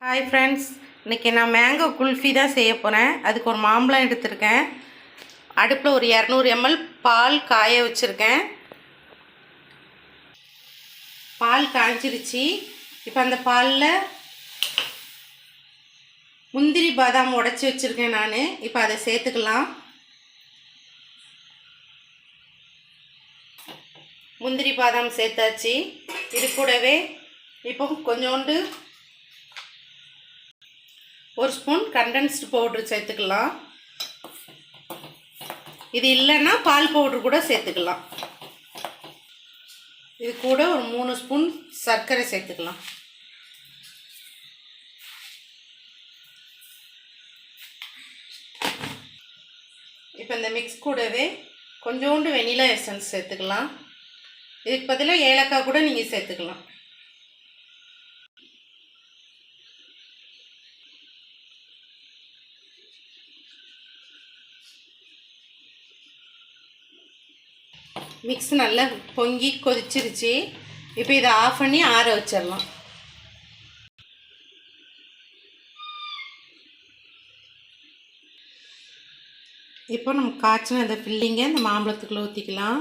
Hi friends, இன்றைக்கி நான் mango kulfi தான் செய்ய போகிறேன். அதுக்கு ஒரு மாம்பழம் எடுத்துருக்கேன். அடுப்பில் ஒரு 200 ml பால் காய வச்சுருக்கேன். பால் காய்ச்சிருச்சு. இப்போ அந்த பாலில் முந்திரி பாதாம் உடச்சி வச்சுருக்கேன் நான். இப்போ அதை சேர்த்துக்கலாம். முந்திரி பாதாம் சேர்த்தாச்சு. இது கூடவே இப்போ கொஞ்சோண்டு 1 ஸ்பூன் கண்டென்ஸ்டு பவுட்ரு சேர்த்துக்கலாம். இது இல்லைன்னா பால் பவுட்ரு கூட சேர்த்துக்கலாம். இது கூட ஒரு 3 ஸ்பூன் சர்க்கரை சேர்த்துக்கலாம். இப்போ இந்த மிக்ஸ் கூடவே கொஞ்சோண்டு வெனிலா எசன்ஸ் சேர்த்துக்கலாம். இதுக்கு பதிலாக ஏலக்காய் கூட நீங்கள் சேர்த்துக்கலாம். மிக்ஸ் நல்லா பொங்கி கொதிச்சிருச்சு. இப்போ இதை ஆஃப் பண்ணி ஆற வச்சிடலாம். இப்போ நம்ம காய்ச்சின இந்த ஃபில்லிங்கை இந்த மாம்பழத்துக்குள்ளே ஊற்றிக்கலாம்.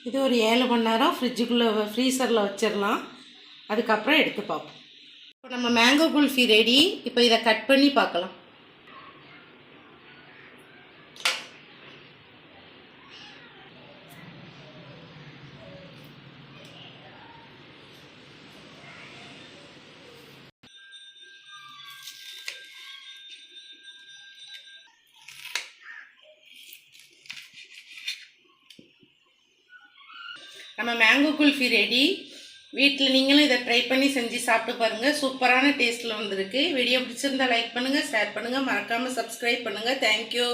இது ஒரு 7 மணி நேரம் ஃப்ரீசரில் வச்சிடலாம். அதுக்கப்புறம் எடுத்து பார்ப்போம். இப்போ நம்ம மேங்கோ குல்ஃபி ரெடி. இப்போ இதை கட் பண்ணி பார்க்கலாம். நம்ம மேங்கோ குல்ஃபி ரெடி. வீட்டில் நீங்களும் இதை ட்ரை பண்ணி செஞ்சு சாப்பிட்டு பாருங்கள். சூப்பரான டேஸ்ட்டில் வந்திருக்கு. வீடியோ பிடிச்சிருந்தால் லைக் பண்ணுங்கள், ஷேர் பண்ணுங்கள், மறக்காமல் சப்ஸ்கிரைப் பண்ணுங்கள். தேங்க்யூ.